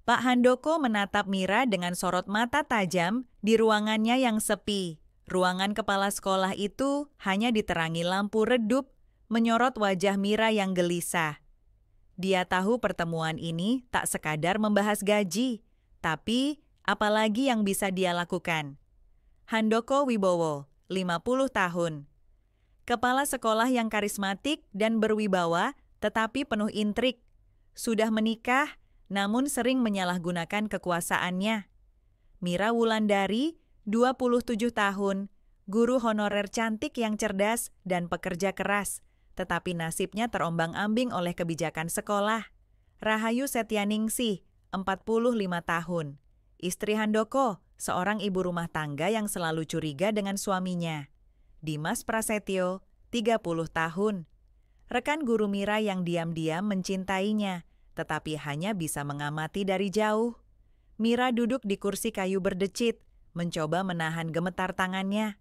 Pak Handoko menatap Mira dengan sorot mata tajam di ruangannya yang sepi. Ruangan kepala sekolah itu hanya diterangi lampu redup, menyorot wajah Mira yang gelisah. Dia tahu pertemuan ini tak sekadar membahas gaji, tapi apalagi yang bisa dia lakukan. Handoko Wibowo, 50 tahun. Kepala sekolah yang karismatik dan berwibawa, tetapi penuh intrik. Sudah menikah, namun sering menyalahgunakan kekuasaannya. Mira Wulandari, 27 tahun, guru honorer cantik yang cerdas dan pekerja keras, tetapi nasibnya terombang-ambing oleh kebijakan sekolah. Rahayu Setyaningsih, 45 tahun, istri Handoko, seorang ibu rumah tangga yang selalu curiga dengan suaminya. Dimas Prasetyo, 30 tahun, rekan guru Mira yang diam-diam mencintainya, tetapi hanya bisa mengamati dari jauh. Mira duduk di kursi kayu berdecit, mencoba menahan gemetar tangannya.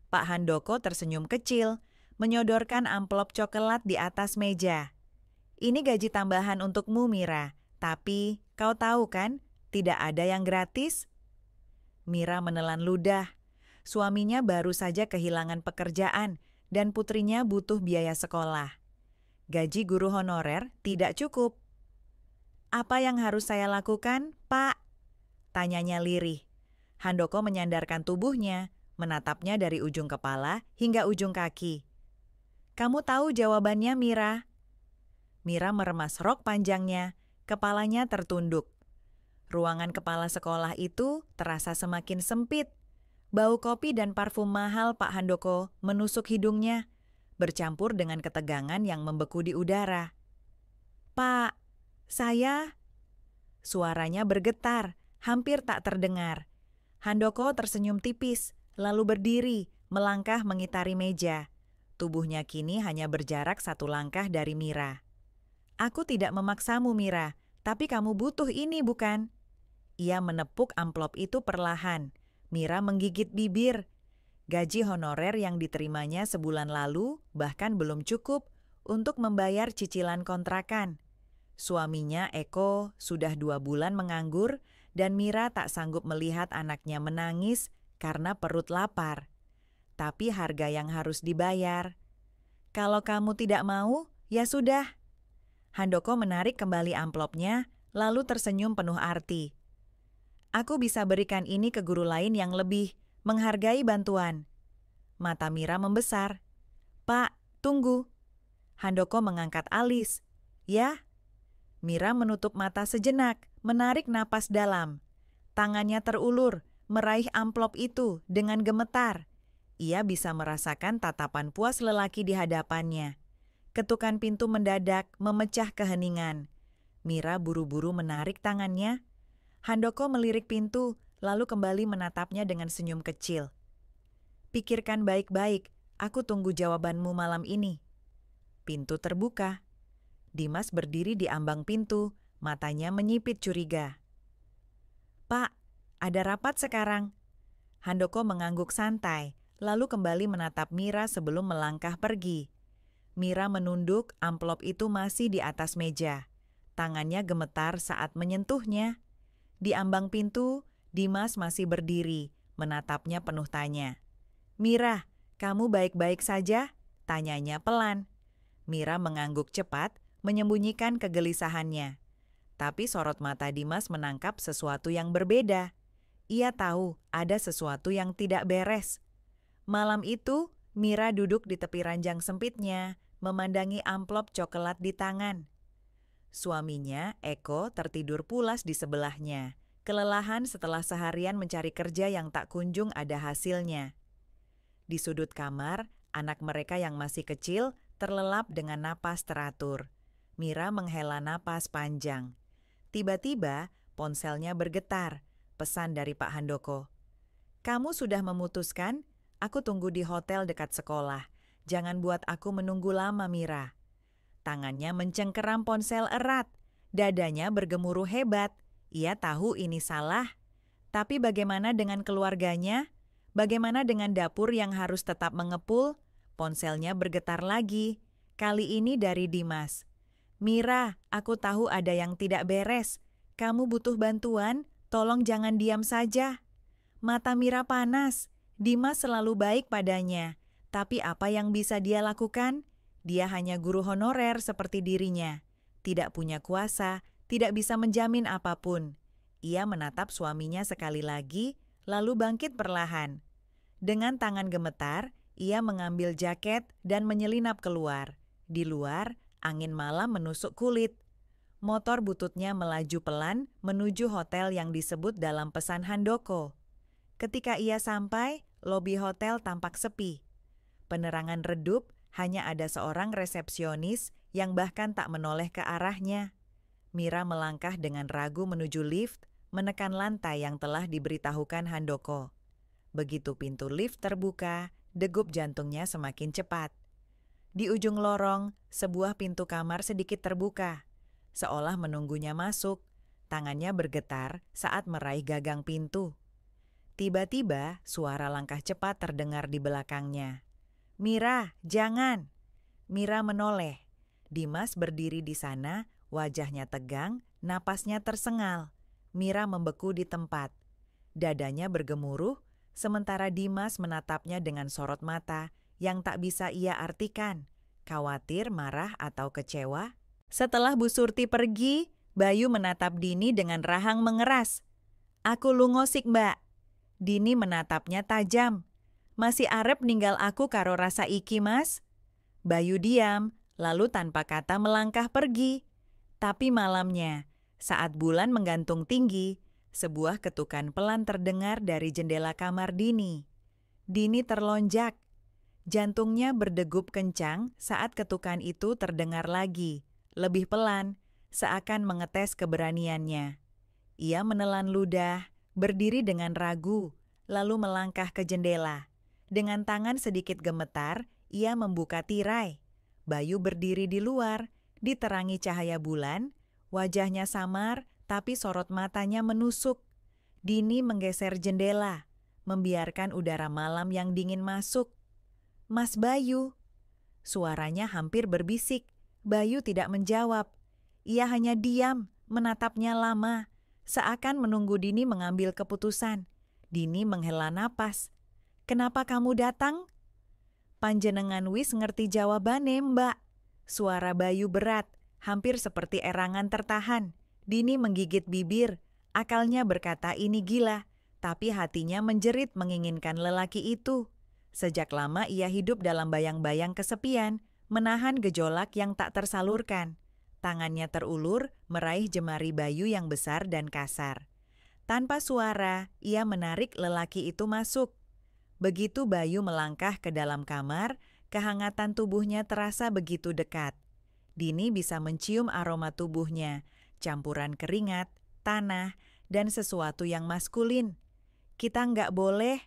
Pak Handoko tersenyum kecil, menyodorkan amplop coklat di atas meja. Ini gaji tambahan untukmu, Mira, tapi kau tahu kan, tidak ada yang gratis? Mira menelan ludah. Suaminya baru saja kehilangan pekerjaan dan putrinya butuh biaya sekolah. Gaji guru honorer tidak cukup. Apa yang harus saya lakukan, Pak? Tanyanya lirih. Handoko menyandarkan tubuhnya, menatapnya dari ujung kepala hingga ujung kaki. Kamu tahu jawabannya, Mira? Mira meremas rok panjangnya, kepalanya tertunduk. Ruangan kepala sekolah itu terasa semakin sempit. Bau kopi dan parfum mahal Pak Handoko menusuk hidungnya, bercampur dengan ketegangan yang membeku di udara. Pak, saya... Suaranya bergetar, hampir tak terdengar. Handoko tersenyum tipis, lalu berdiri, melangkah mengitari meja. Tubuhnya kini hanya berjarak 1 langkah dari Mira. Aku tidak memaksamu, Mira, tapi kamu butuh ini, bukan? Ia menepuk amplop itu perlahan. Mira menggigit bibir. Gaji honorer yang diterimanya sebulan lalu bahkan belum cukup untuk membayar cicilan kontrakan. Suaminya, Eko, sudah 2 bulan menganggur dan Mira tak sanggup melihat anaknya menangis karena perut lapar. Tapi harga yang harus dibayar. Kalau kamu tidak mau, ya sudah. Handoko menarik kembali amplopnya, lalu tersenyum penuh arti. Aku bisa berikan ini ke guru lain yang lebih menghargai bantuan. Mata Mira membesar. Pak, tunggu. Handoko mengangkat alis. Ya? Mira menutup mata sejenak, menarik napas dalam. Tangannya terulur, meraih amplop itu dengan gemetar. Ia bisa merasakan tatapan puas lelaki di hadapannya. Ketukan pintu mendadak memecah keheningan. Mira buru-buru menarik tangannya. Handoko melirik pintu, lalu kembali menatapnya dengan senyum kecil. Pikirkan baik-baik, aku tunggu jawabanmu malam ini. Pintu terbuka. Dimas berdiri di ambang pintu, matanya menyipit curiga. Pak, ada rapat sekarang. Handoko mengangguk santai, lalu kembali menatap Mira sebelum melangkah pergi. Mira menunduk, amplop itu masih di atas meja. Tangannya gemetar saat menyentuhnya. Di ambang pintu, Dimas masih berdiri, menatapnya penuh tanya. Mira, kamu baik-baik saja? Tanyanya pelan. Mira mengangguk cepat, menyembunyikan kegelisahannya. Tapi sorot mata Dimas menangkap sesuatu yang berbeda. Ia tahu ada sesuatu yang tidak beres. Malam itu, Mira duduk di tepi ranjang sempitnya, memandangi amplop coklat di tangan. Suaminya, Eko, tertidur pulas di sebelahnya, kelelahan setelah seharian mencari kerja yang tak kunjung ada hasilnya. Di sudut kamar, anak mereka yang masih kecil terlelap dengan napas teratur. Mira menghela napas panjang. Tiba-tiba, ponselnya bergetar, pesan dari Pak Handoko. Kamu sudah memutuskan? Aku tunggu di hotel dekat sekolah. Jangan buat aku menunggu lama, Mira. Tangannya mencengkeram ponsel erat. Dadanya bergemuruh hebat. Ia tahu ini salah. Tapi bagaimana dengan keluarganya? Bagaimana dengan dapur yang harus tetap mengepul? Ponselnya bergetar lagi. Kali ini dari Dimas. Mira, aku tahu ada yang tidak beres. kamu butuh bantuan, tolong jangan diam saja. Mata Mira panas. Dimas selalu baik padanya. Tapi apa yang bisa dia lakukan? Dia hanya guru honorer seperti dirinya. Tidak punya kuasa, tidak bisa menjamin apapun. Ia menatap suaminya sekali lagi, lalu bangkit perlahan. Dengan tangan gemetar, ia mengambil jaket dan menyelinap keluar. Di luar, angin malam menusuk kulit. Motor bututnya melaju pelan menuju hotel yang disebut dalam pesan Handoko. Ketika ia sampai, lobi hotel tampak sepi. Penerangan redup, hanya ada seorang resepsionis yang bahkan tak menoleh ke arahnya. Mira melangkah dengan ragu menuju lift, menekan lantai yang telah diberitahukan Handoko. Begitu pintu lift terbuka, degup jantungnya semakin cepat. Di ujung lorong, sebuah pintu kamar sedikit terbuka. Seolah menunggunya masuk, tangannya bergetar saat meraih gagang pintu. Tiba-tiba, suara langkah cepat terdengar di belakangnya. "Mira, jangan!" Mira menoleh. Dimas berdiri di sana, wajahnya tegang, napasnya tersengal. Mira membeku di tempat. Dadanya bergemuruh, sementara Dimas menatapnya dengan sorot mata yang tak bisa ia artikan. Khawatir, marah, atau kecewa? Setelah Bu Surti pergi, Bayu menatap Dini dengan rahang mengeras. "Aku lungosik, Mbak." Dini menatapnya tajam. "Masih arep ninggal aku karo rasa iki, Mas?" Bayu diam, lalu tanpa kata melangkah pergi. Tapi malamnya, saat bulan menggantung tinggi, sebuah ketukan pelan terdengar dari jendela kamar Dini. Dini terlonjak. Jantungnya berdegup kencang saat ketukan itu terdengar lagi, lebih pelan, seakan mengetes keberaniannya. Ia menelan ludah, berdiri dengan ragu, lalu melangkah ke jendela. Dengan tangan sedikit gemetar, ia membuka tirai. Bayu berdiri di luar, diterangi cahaya bulan, wajahnya samar, tapi sorot matanya menusuk. Dini menggeser jendela, membiarkan udara malam yang dingin masuk. "Mas Bayu." Suaranya hampir berbisik. Bayu tidak menjawab. Ia hanya diam, menatapnya lama, seakan menunggu Dini mengambil keputusan. Dini menghela napas. "Kenapa kamu datang?" "Panjenengan wis ngerti jawabane, Mbak." Suara Bayu berat, hampir seperti erangan tertahan. Dini menggigit bibir. Akalnya berkata ini gila, tapi hatinya menjerit menginginkan lelaki itu. Sejak lama ia hidup dalam bayang-bayang kesepian, menahan gejolak yang tak tersalurkan. Tangannya terulur, meraih jemari Bayu yang besar dan kasar. Tanpa suara, ia menarik lelaki itu masuk. Begitu Bayu melangkah ke dalam kamar, kehangatan tubuhnya terasa begitu dekat. Dini bisa mencium aroma tubuhnya, campuran keringat, tanah, dan sesuatu yang maskulin. "Kita nggak boleh,"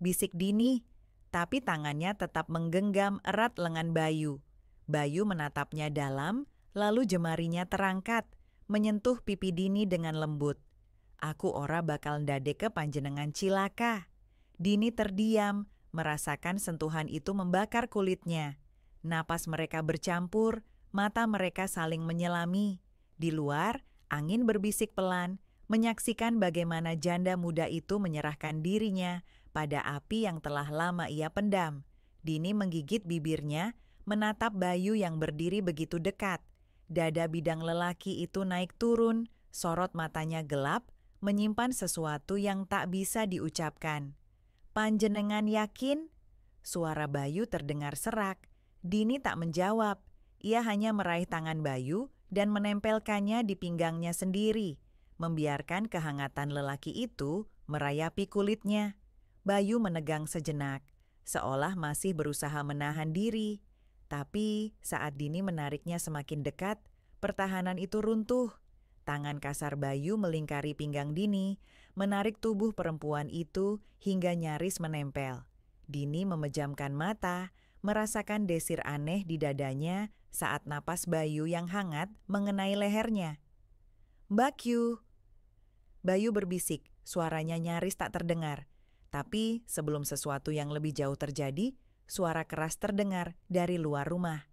bisik Dini, tapi tangannya tetap menggenggam erat lengan Bayu. Bayu menatapnya dalam, lalu jemarinya terangkat, menyentuh pipi Dini dengan lembut. "Aku ora bakal ndadeke panjenengan cilaka." Dini terdiam, merasakan sentuhan itu membakar kulitnya. Napas mereka bercampur, mata mereka saling menyelami. Di luar, angin berbisik pelan, menyaksikan bagaimana janda muda itu menyerahkan dirinya pada api yang telah lama ia pendam. Dini menggigit bibirnya, menatap Bayu yang berdiri begitu dekat. Dada bidang lelaki itu naik turun, sorot matanya gelap, menyimpan sesuatu yang tak bisa diucapkan. "Panjenengan yakin?" Suara Bayu terdengar serak. Dini tak menjawab. Ia hanya meraih tangan Bayu dan menempelkannya di pinggangnya sendiri, membiarkan kehangatan lelaki itu merayapi kulitnya. Bayu menegang sejenak, seolah masih berusaha menahan diri. Tapi saat Dini menariknya semakin dekat, pertahanan itu runtuh. Tangan kasar Bayu melingkari pinggang Dini, menarik tubuh perempuan itu hingga nyaris menempel. Dini memejamkan mata, merasakan desir aneh di dadanya saat napas Bayu yang hangat mengenai lehernya. "Mbak Q." Bayu berbisik, suaranya nyaris tak terdengar. Tapi sebelum sesuatu yang lebih jauh terjadi, suara keras terdengar dari luar rumah.